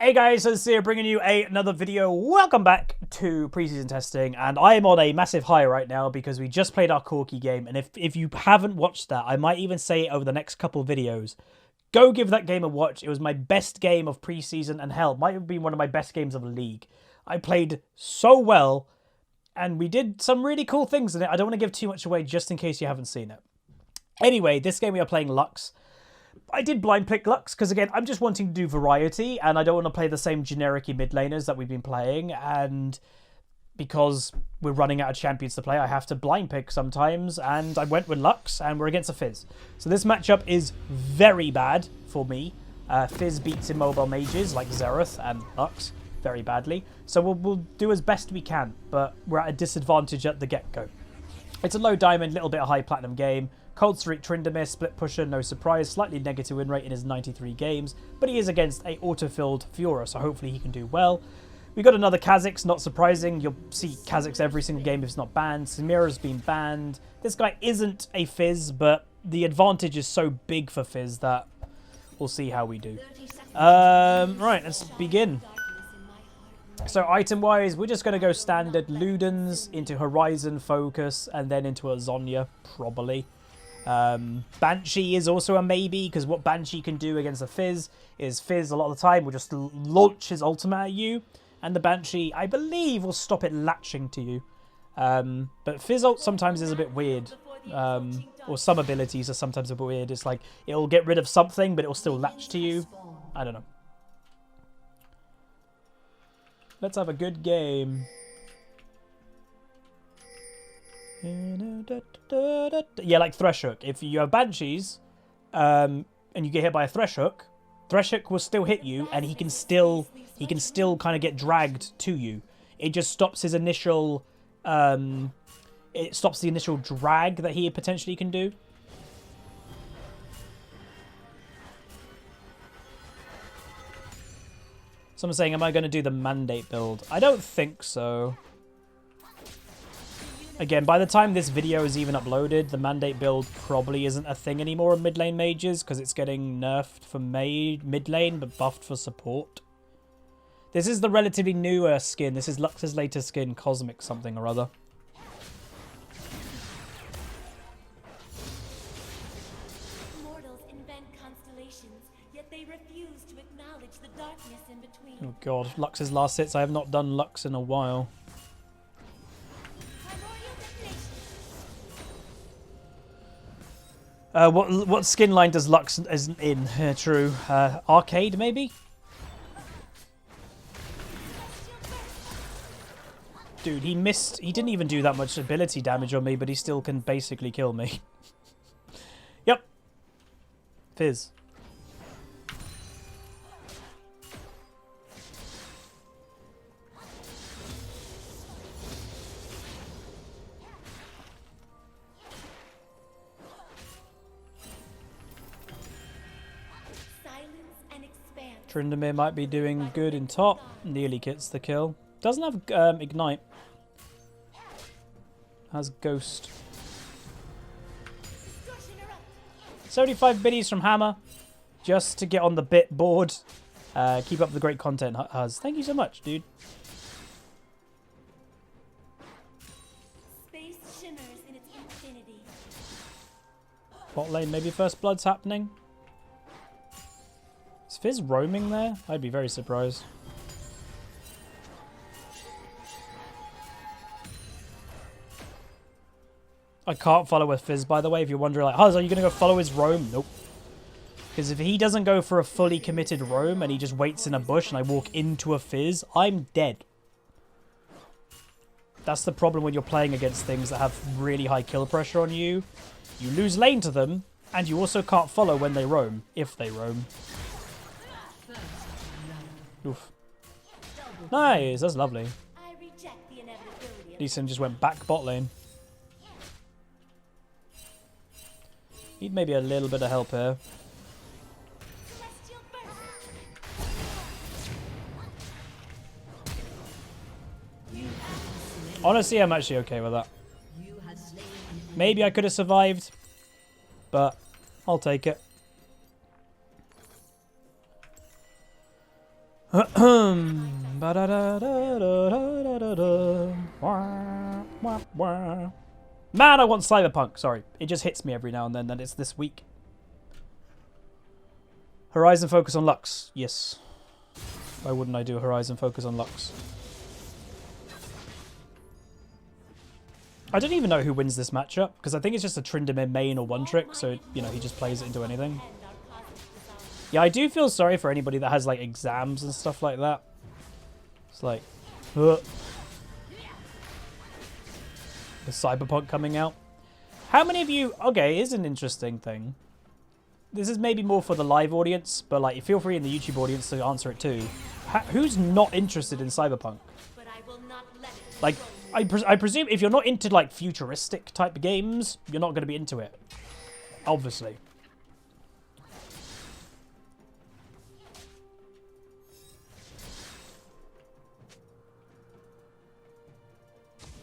Hey guys, it's here bringing you another video. Welcome back to preseason testing, and I am on a massive high right now because we just played our Corky game, and if you haven't watched that, I might even say it over the next couple of videos. Go give that game a watch. It was my best game of preseason, and hell, might have been one of my best games of the league. I played so well, and we did some really cool things in it. I don't want to give too much away just in case you haven't seen it. Anyway, this game we are playing LUX. I did blind pick LUX because, again, I'm just wanting to do variety and I don't want to play the same generic mid laners that we've been playing, and because we're running out of champions to play, I have to blind pick sometimes, and I went with LUX and we're against a Fizz. So this matchup is very bad for me. Fizz beats immobile mages like Xerath and LUX very badly, so we'll do as best we can, but we're at a disadvantage at the get-go. It's a low diamond, little bit of high platinum game. Cold Streak, Tryndamere, Split Pusher, no surprise. Slightly negative win rate in his 93 games, but he is against a auto-filled Fiora, so hopefully he can do well. We got another Kha'Zix, not surprising. You'll see Kha'Zix every single game if it's not banned. Samira's been banned. This guy isn't a Fizz, but the advantage is so big for Fizz that we'll see how we do. Right, let's begin. So item-wise, we're just going to go standard Ludens into Horizon Focus and then into a Zhonya, probably. Banshee is also a maybe, because what Banshee can do against a Fizz is Fizz a lot of the time will just launch his ultimate at you, and the Banshee, I believe, will stop it latching to you. But Fizz ult sometimes is a bit weird, or some abilities are sometimes a bit weird. It's like, it'll get rid of something, but it'll still latch to you. I don't know. Let's have a good game. Yeah, like Threshook. If you have Banshees and you get hit by a Threshook will still hit you, and he can still kind of get dragged to you. It just stops his initial it stops the initial drag that he potentially can do. Someone's saying, am I going to do the mandate build? I don't think so. Again, by the time this video is even uploaded, the mandate build probably isn't a thing anymore in mid lane mages, because it's getting nerfed for mid lane but buffed for support. This is the relatively newer skin. This is Lux's latest skin, Cosmic something or other. Mortals invent constellations, yet they refuse to acknowledge the darkness in between. Oh god, Lux's last hits. I have not done Lux in a while. What skin line does Lux isn't in? True. Arcade, maybe? Dude, he missed. He didn't even do that much ability damage on me, but he still can basically kill me. Yep. Fizz. Tryndamere might be doing good in top. Nearly gets the kill. Doesn't have Ignite. Has Ghost. 75 biddies from Hammer. Just to get on the bit board. Keep up the great content, Huz. Thank you so much, dude. Space shimmers in its infinity. Bot lane, maybe first blood's happening. Is Fizz roaming there? I'd be very surprised. I can't follow with Fizz, by the way, if you're wondering, like, Huz, are you going to go follow his roam? Nope. Because if he doesn't go for a fully committed roam and he just waits in a bush and I walk into a Fizz, I'm dead. That's the problem when you're playing against things that have really high kill pressure on you. You lose lane to them, and you also can't follow when they roam, if they roam. Oof. Nice, that's lovely. Lee Sin just went back bot lane. Need maybe a little bit of help here. Honestly, I'm actually okay with that. Maybe I could have survived, but I'll take it. Man, I want Cyberpunk. Sorry, it just hits me every now and then that it's this week. Horizon focus on Lux. Yes. Why wouldn't I do Horizon focus on Lux? I don't even know who wins this matchup, because I think it's just a Tryndamere main or one trick, so, you know, he just plays it into anything. Yeah, I do feel sorry for anybody that has, like, exams and stuff like that. It's like, ugh. The Cyberpunk coming out. How many of you... Okay, here's an interesting thing. This is maybe more for the live audience, but, like, feel free in the YouTube audience to answer it too. Who's not interested in Cyberpunk? Like... I presume if you're not into, like, futuristic type games, you're not going to be into it. Obviously.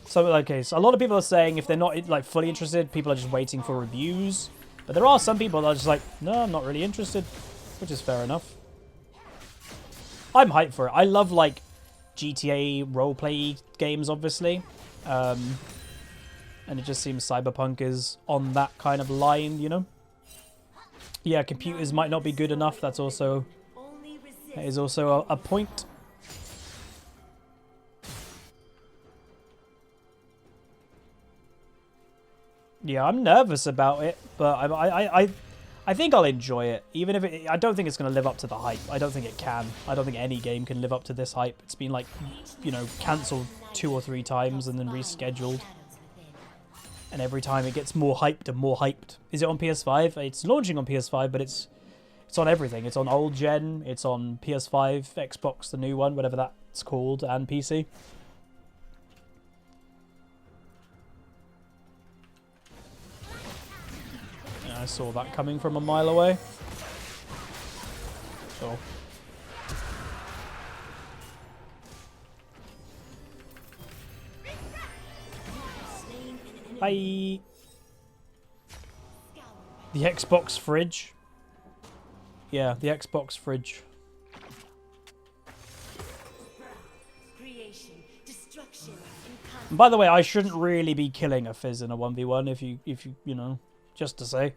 So, okay, so a lot of people are saying if they're not, like, fully interested, people are just waiting for reviews. But there are some people that are just like, no, I'm not really interested. Which is fair enough. I'm hyped for it. I love, like, GTA roleplay games, obviously. And it just seems Cyberpunk is on that kind of line, you know? Yeah, computers might not be good enough. That is also a point. Yeah, I'm nervous about it, but I think I'll enjoy it. Even if I don't think it's going to live up to the hype. I don't think it can. I don't think any game can live up to this hype. It's been, like, you know, cancelled 2 or 3 times and then rescheduled. And every time it gets more hyped and more hyped. Is it on PS5? It's launching on PS5, but it's on everything. It's on old gen, it's on PS5, Xbox, the new one, whatever that's called, and PC. I saw that coming from a mile away. Oh. Bye. The Xbox fridge. Yeah, the Xbox fridge. And by the way, I shouldn't really be killing a Fizz in a 1v1 if you know, just to say.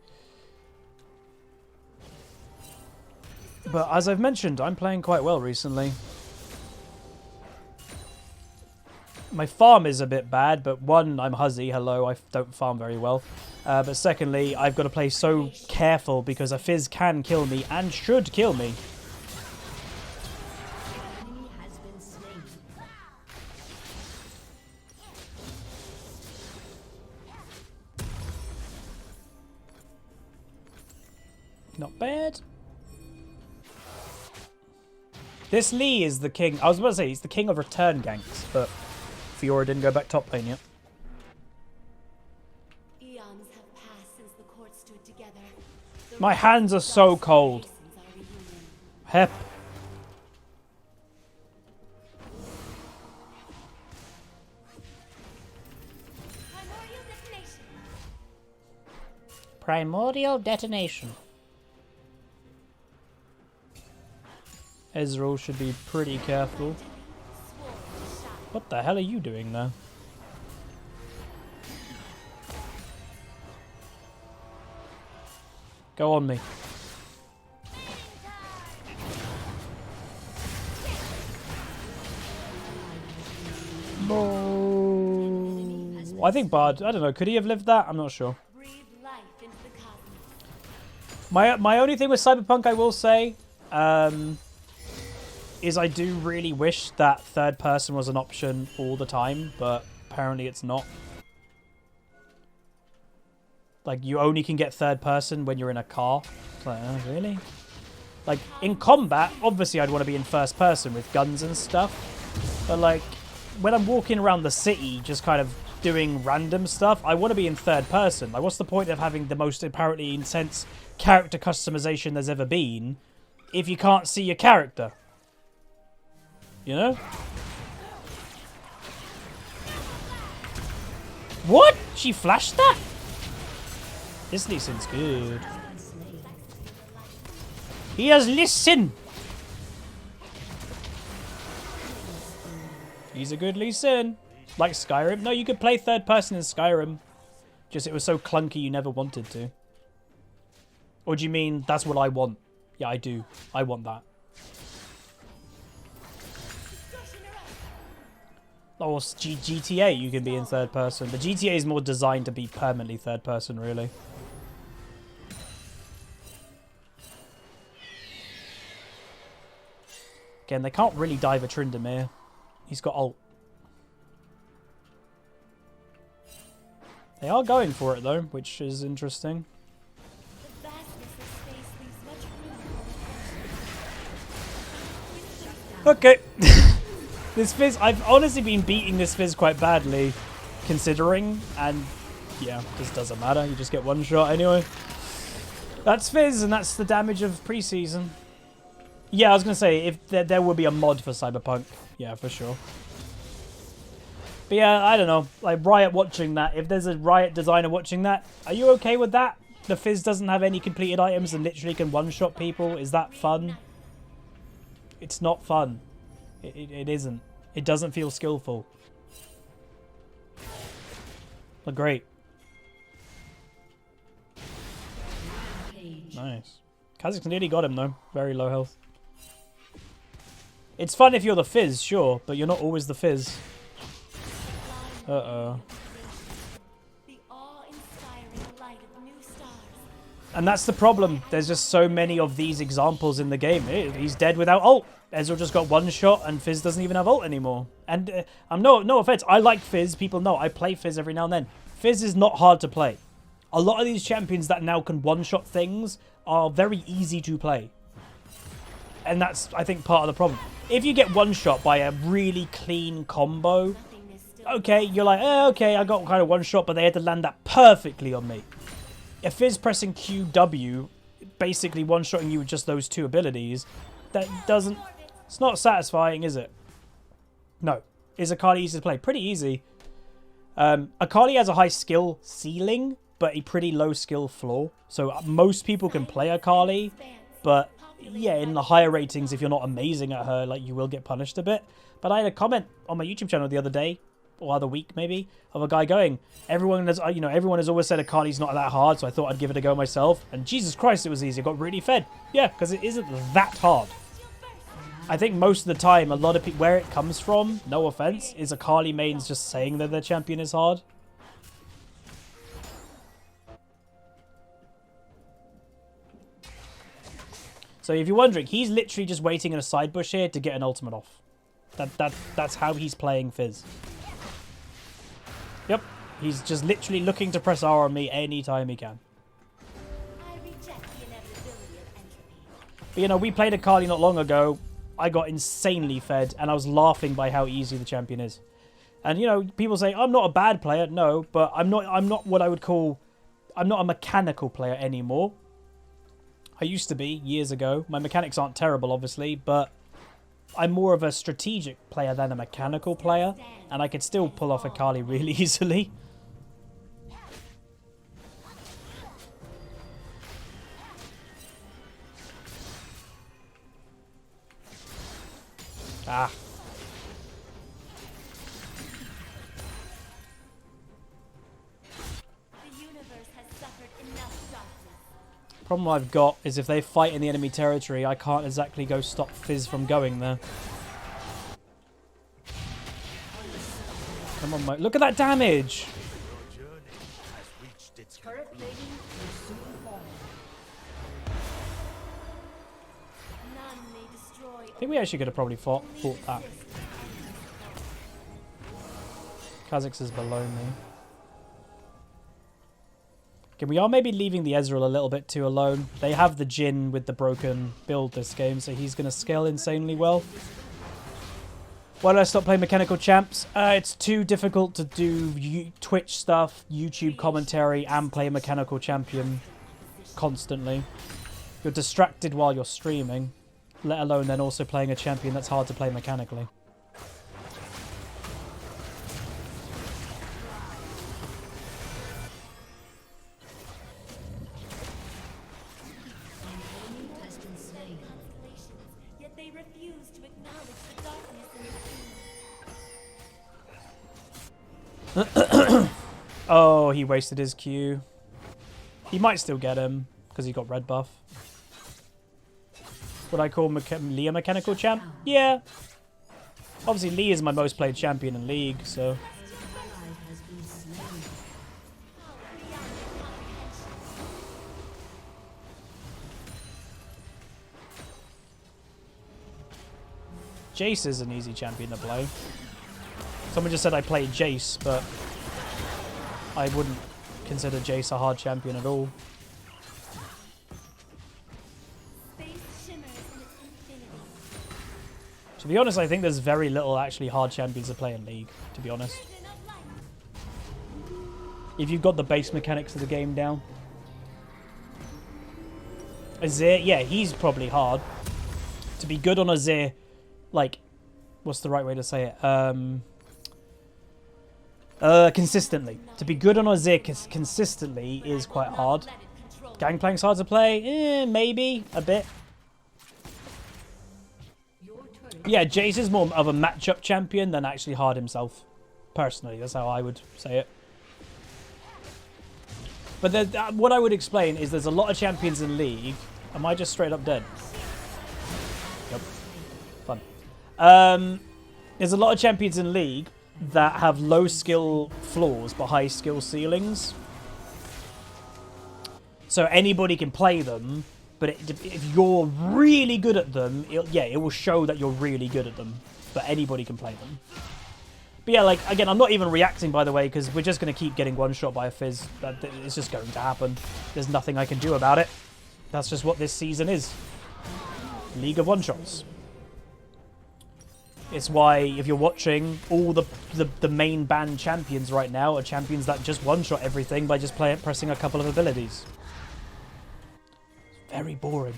But as I've mentioned, I'm playing quite well recently. My farm is a bit bad, but one, I'm Huzzy, hello, I don't farm very well. But secondly, I've got to play so careful because a Fizz can kill me and should kill me. Not bad. This Lee is the king. I was about to say he's the king of return ganks, but Fiora didn't go back top lane yet. Eons have passed since the court stood together. My hands are so cold. Hep. Primordial detonation. Primordial detonation. Ezreal should be pretty careful. What the hell are you doing there? Go on me. No. I think Bard, I don't know, could he have lived that? I'm not sure. My only thing with Cyberpunk, I will say, is I do really wish that third person was an option all the time, but apparently it's not. Like, you only can get third person when you're in a car. It's like, oh, really? Like, in combat, obviously I'd want to be in first person with guns and stuff. But, like, when I'm walking around the city just kind of doing random stuff, I want to be in third person. Like, what's the point of having the most apparently intense character customization there's ever been if you can't see your character? You know? What? She flashed that? This Lee Sin's good. He has listen. He's a good Lee Sin. Like Skyrim. No, you could play third person in Skyrim. Just it was so clunky you never wanted to. Or do you mean that's what I want? Yeah, I do. I want that. Or GTA you can be in third person. But GTA is more designed to be permanently third person, really. Again, they can't really dive a Tryndamere. He's got ult. They are going for it, though, which is interesting. Okay. This Fizz, I've honestly been beating this Fizz quite badly, considering, and yeah, just doesn't matter. You just get one shot anyway. That's Fizz, and that's the damage of preseason. Yeah, I was going to say, if there will be a mod for Cyberpunk. Yeah, for sure. But yeah, I don't know. Like, Riot watching that. If there's a Riot designer watching that, are you okay with that? The Fizz doesn't have any completed items and literally can one-shot people. Is that fun? It's not fun. It isn't. It doesn't feel skillful. But great. Nice. Kha'Zix nearly got him, though. Very low health. It's fun if you're the Fizz, sure, but you're not always the Fizz. Uh-oh. And that's the problem. There's just so many of these examples in the game. He's dead without ult. Ezreal just got one shot and Fizz doesn't even have ult anymore. And I'm no offense. I like Fizz. People know I play Fizz every now and then. Fizz is not hard to play. A lot of these champions that now can one-shot things are very easy to play. And that's, I think, part of the problem. If you get one-shot by a really clean combo, okay, you're like, okay, I got kind of one-shot, but they had to land that perfectly on me. A Fizz pressing QW, basically one-shotting you with just those two abilities, that doesn't... It's not satisfying, is it? No. Is Akali easy to play? Pretty easy. Akali has a high skill ceiling, but a pretty low skill floor. So most people can play Akali, but yeah, in the higher ratings, if you're not amazing at her, like, you will get punished a bit. But I had a comment on my YouTube channel the other day, or other week maybe, of a guy going, everyone has always said Akali's not that hard, so I thought I'd give it a go myself. And Jesus Christ, it was easy. I got really fed. Yeah, because it isn't that hard. I think most of the time, a lot of people, where it comes from, no offense, is Akali mains just saying that their champion is hard. So if you're wondering, he's literally just waiting in a side bush here to get an ultimate off. That's how he's playing Fizz. Yep, he's just literally looking to press R on me anytime he can. But you know, we played Akali not long ago. I got insanely fed, and I was laughing by how easy the champion is. And you know, people say I'm not a bad player. No, but I'm not what I would call. I'm not a mechanical player anymore. I used to be years ago. My mechanics aren't terrible, obviously, but I'm more of a strategic player than a mechanical player, and I could still pull off Akali really easily. Ah. Problem I've got is if they fight in the enemy territory, I can't exactly go stop Fizz from going there. Come on, mate. Look at that damage! I think we actually could have probably fought that. Kha'Zix is below me. Okay, we are maybe leaving the Ezreal a little bit too alone. They have the Jhin with the broken build this game, so he's going to scale insanely well. Why did I stop playing mechanical champs? It's too difficult to do Twitch stuff, YouTube commentary, and play a mechanical champion constantly. You're distracted while you're streaming, let alone then also playing a champion that's hard to play mechanically. Oh, he wasted his Q. He might still get him because he got red buff. Would I call Lee a mechanical champ? Yeah. Obviously, Lee is my most played champion in League, so... Jace is an easy champion to play. Someone just said I played Jace, but I wouldn't consider Jace a hard champion at all. To be honest, I think there's very little actually hard champions to play in League, to be honest. If you've got the base mechanics of the game down. Azir, yeah, he's probably hard. To be good on Azir, like, what's the right way to say it? Consistently. To be good on Azir consistently is quite hard. Gangplank's hard to play? Maybe, a bit. Yeah, Jace is more of a matchup champion than actually hard himself. Personally, that's how I would say it. But what I would explain is there's a lot of champions in League. Am I just straight up dead? Yep. Fun. There's a lot of champions in League that have low skill floors but high skill ceilings. So anybody can play them. But if you're really good at them, it will show that you're really good at them. But anybody can play them. But yeah, like, again, I'm not even reacting, by the way, because we're just going to keep getting one-shot by a Fizz. It's just going to happen. There's nothing I can do about it. That's just what this season is. League of one-shots. It's why, if you're watching, all the main banned champions right now are champions that just one-shot everything by just pressing a couple of abilities. Very boring.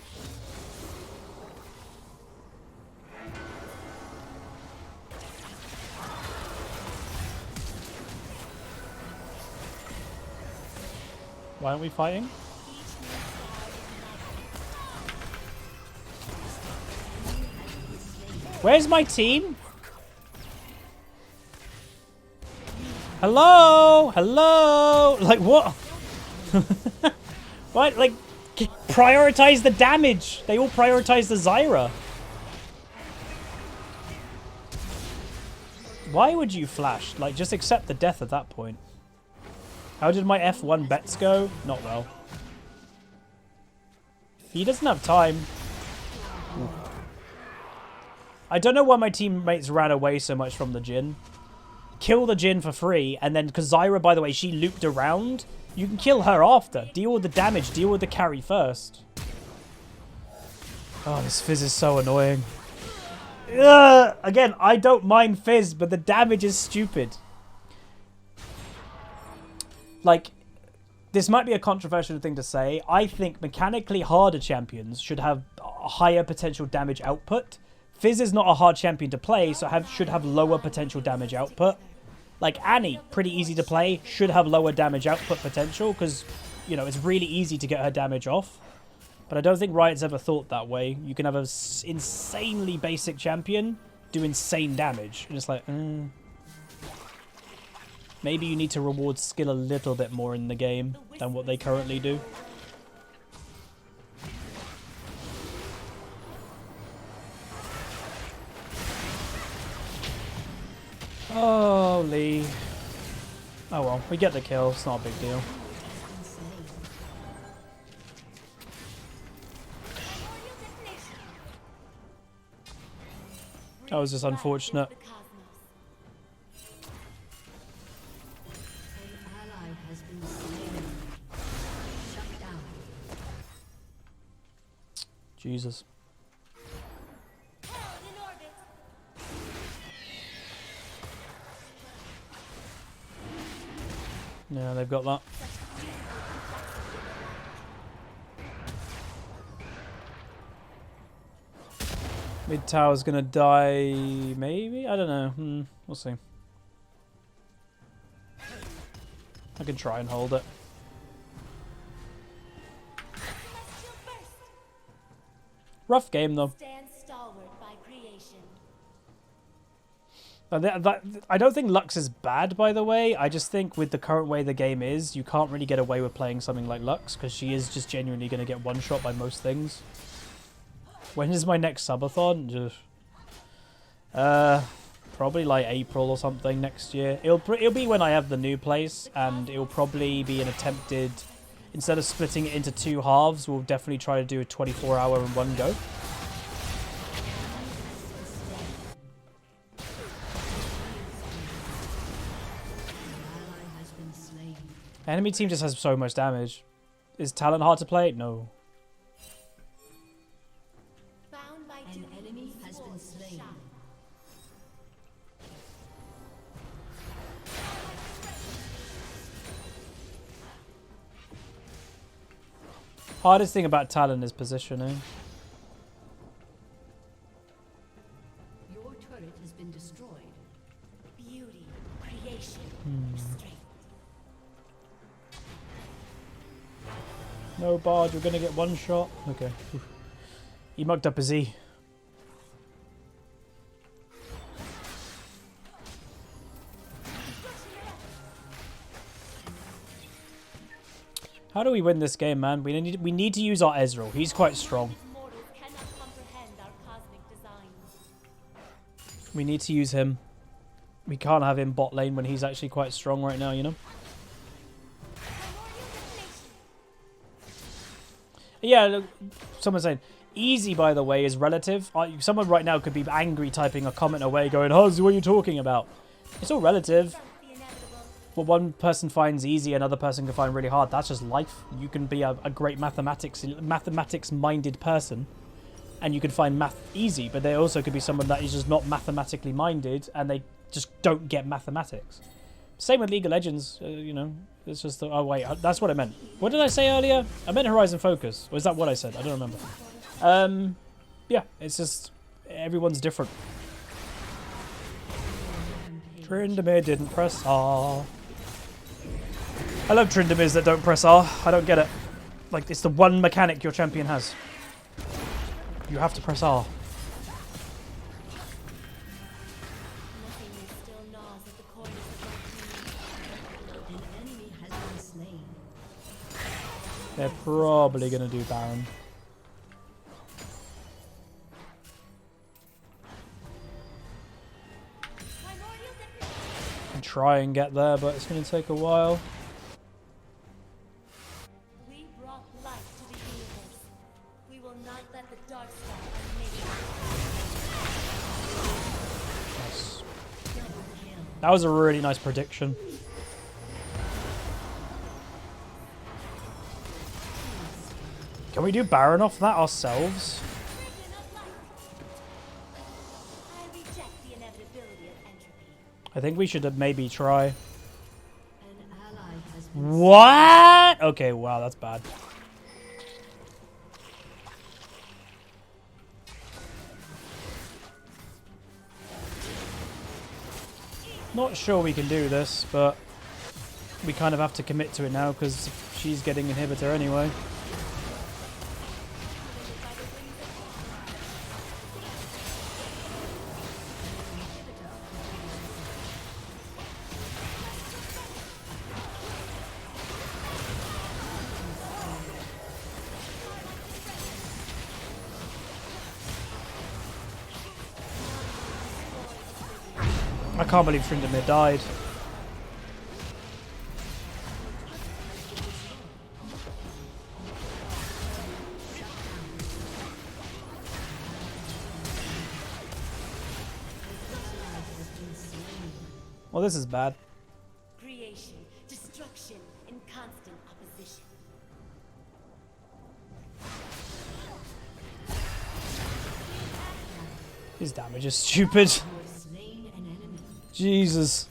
Why aren't we fighting? Where's my team? Hello? Hello? Like, what? What? Like... prioritize the damage. They all prioritize the Zyra. Why would you flash? Like, just accept the death at that point. How did my F1 bets go? Not well. He doesn't have time. Ooh. I don't know why my teammates ran away so much from the Jhin. Kill the Jhin for free, and then, because Zyra, by the way, she looped around. You can kill her after. Deal with the damage. Deal with the carry first. Oh, this Fizz is so annoying. Ugh! Again, I don't mind Fizz, but the damage is stupid. Like, this might be a controversial thing to say. I think mechanically harder champions should have a higher potential damage output. Fizz is not a hard champion to play, so should have lower potential damage output. Like Annie, pretty easy to play, should have lower damage output potential because, you know, it's really easy to get her damage off. But I don't think Riot's ever thought that way. You can have an insanely basic champion do insane damage. And it's like, maybe you need to reward skill a little bit more in the game than what they currently do. Holy. Oh well, we get the kill. It's not a big deal. That was just unfortunate. Jesus. Yeah, they've got that. Mid tower's gonna die, maybe? I don't know. We'll see. I can try and hold it. Rough game though. I don't think Lux is bad, by the way. I just think with the current way the game is, you can't really get away with playing something like Lux, because she is just genuinely going to get one-shot by most things. When is my next subathon? Probably like April or something next year. It'll be when I have the new place, and it'll probably be an attempted... Instead of splitting it into 2 halves, we'll definitely try to do a 24-hour in one go. Enemy team just has so much damage. Is Talon hard to play? No. An enemy has been slain. Hardest thing about Talon is positioning. Your turret has been destroyed. Beauty, creation, restraint. No barge, we're gonna get one shot. Okay. He mugged up his E. How do we win this game, man? We need to use our Ezreal. He's quite strong. Mortals cannot comprehend our cosmic designs. We need to use him. We can't have him bot lane when he's actually quite strong right now, you know? Yeah, look, someone's saying, easy, by the way, is relative. Someone right now could be angry typing a comment away going, Huzz, what are you talking about? It's all relative. What one person finds easy, another person can find really hard. That's just life. You can be a great mathematics-minded person, and you can find math easy, but there also could be someone that is just not mathematically minded, and they just don't get mathematics. Same with League of Legends, you know. It's just... oh, wait. That's what I meant. What did I say earlier? I meant Horizon Focus. Or is that what I said? I don't remember. Yeah, it's just... everyone's different. Tryndamere didn't press R. I love Tryndameres that don't press R. I don't get it. Like, it's the one mechanic your champion has. You have to press R. They're probably going to do Baron. And try and get there, but it's going to take a while. We brought light to the universe. We will not let the dark side Nice. That was a really nice prediction. Can we do Baron off that ourselves? I think we should maybe try. What? Okay, wow, that's bad. Not sure we can do this, but we kind of have to commit to it now because she's getting inhibitor anyway. I can't believe Tryndamere died. Well, this is bad. creation, destruction, and constant opposition. His damage is stupid. Jesus.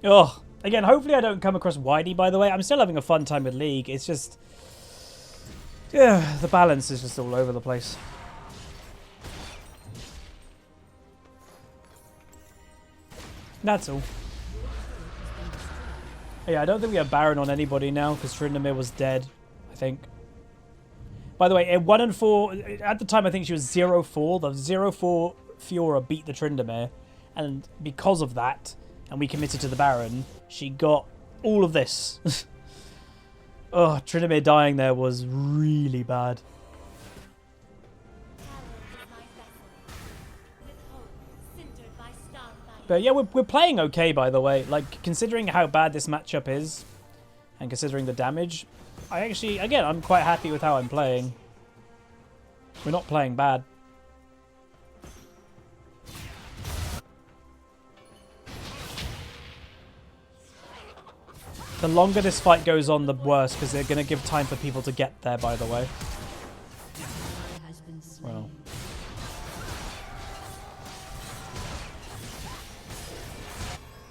Oh, again, hopefully I don't come across whitey, by the way. I'm still having a fun time with League. It's just... yeah, the balance is just all over the place. That's all. Yeah, I don't think we have Baron on anybody now because Tryndamere was dead, I think. By the way, 1 and 4, at the time I think she was 0-4. The 0-4 Fiora beat the Tryndamere, and because of that, and we committed to the Baron, she got all of this. Oh, Tryndamere dying there was really bad. But yeah, we're playing okay, by the way. Like, considering how bad this matchup is, and considering the damage, I actually, again, I'm quite happy with how I'm playing. We're not playing bad. The longer this fight goes on, the worse, because they're going to give time for people to get there, by the way. Well.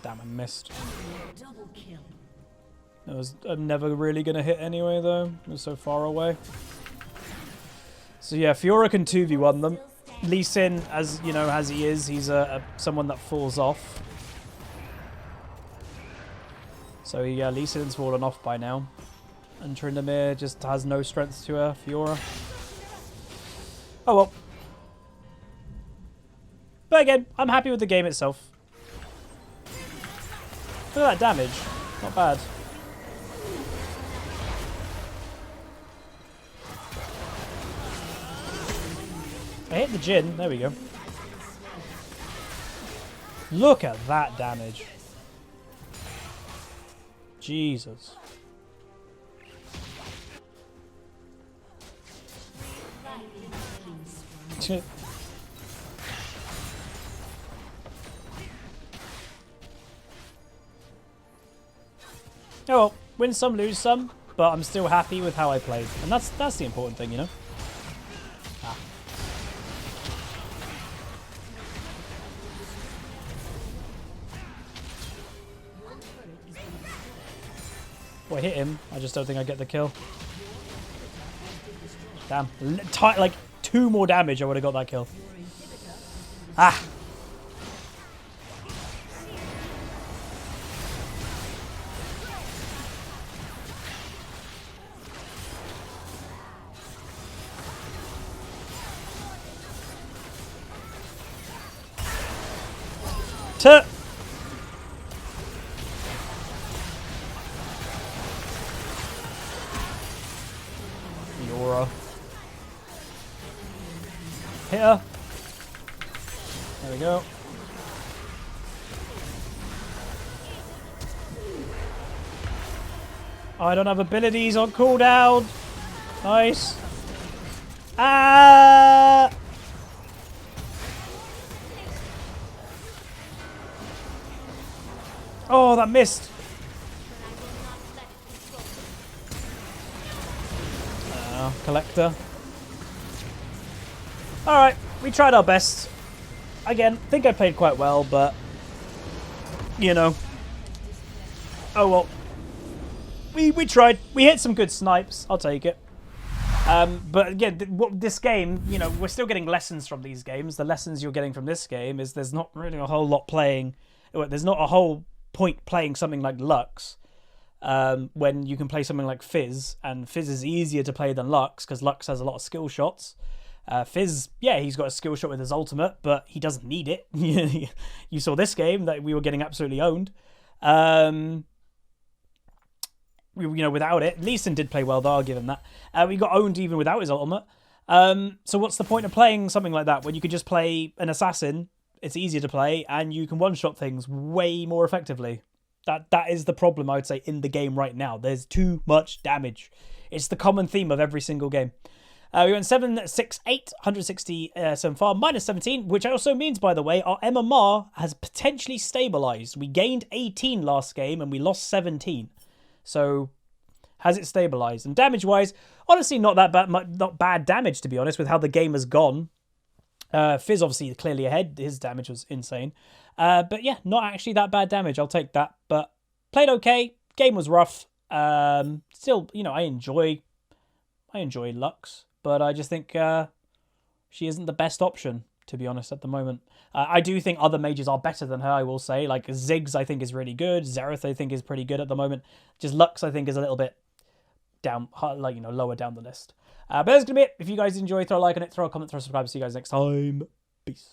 Damn, I missed. I'm never really going to hit anyway, though. It was so far away. So yeah, Fiora can 2v1 them. Lee Sin, as you know, as he is, he's someone that falls off. So yeah, Lee Sin's fallen off by now. And Tryndamere just has no strength to her, Fiora. Oh well. But again, I'm happy with the game itself. Look at that damage. Not bad. I hit the Jhin. There we go. Look at that damage. Jesus. Oh well, win some, lose some, but I'm still happy with how I played. And that's the important thing, you know? Ah. Well, I hit him. I just don't think I get the kill. Damn. Like 2 more damage, I would have got that kill. Ah. Fiora. Hit her. There we go. I don't have abilities on cooldown. Nice. Ah! Oh, that missed. Collector. Alright, we tried our best. Again, think I played quite well, but you know. Oh well. We tried. We hit some good snipes. I'll take it. But again, this game, you know, we're still getting lessons from these games. The lessons you're getting from this game is there's not really a whole lot playing. There's not a whole point playing something like Lux. When you can play something like Fizz, and Fizz is easier to play than Lux because Lux has a lot of skill shots. Fizz, yeah, he's got a skill shot with his ultimate, but he doesn't need it. You saw this game that we were getting absolutely owned. Without it, Lee Sin did play well though. I'll give him that. We got owned even without his ultimate. So what's the point of playing something like that when you could just play an assassin? It's easier to play, and you can one-shot things way more effectively. That is the problem, I would say, in the game right now. There's too much damage. It's the common theme of every single game. We went 768, 160 so far, minus 17, which also means, by the way, our MMR has potentially stabilized. We gained 18 last game, and we lost 17. So, has it stabilized? And damage-wise, honestly, not that bad, not bad damage, to be honest, with how the game has gone. Fizz, obviously, clearly ahead. His damage was insane. But yeah, not actually that bad damage. I'll take that. But played okay. Game was rough. Still, you know, I enjoy Lux, but I just think she isn't the best option, to be honest, at the moment. I do think other mages are better than her, I will say. Like Ziggs, I think, is really good. Xerath, I think, is pretty good at the moment. Just Lux, I think, is a little bit down, like, you know, lower down the list. But that's going to be it. If you guys enjoy, throw a like on it, throw a comment, throw a subscribe. See you guys next time. Peace.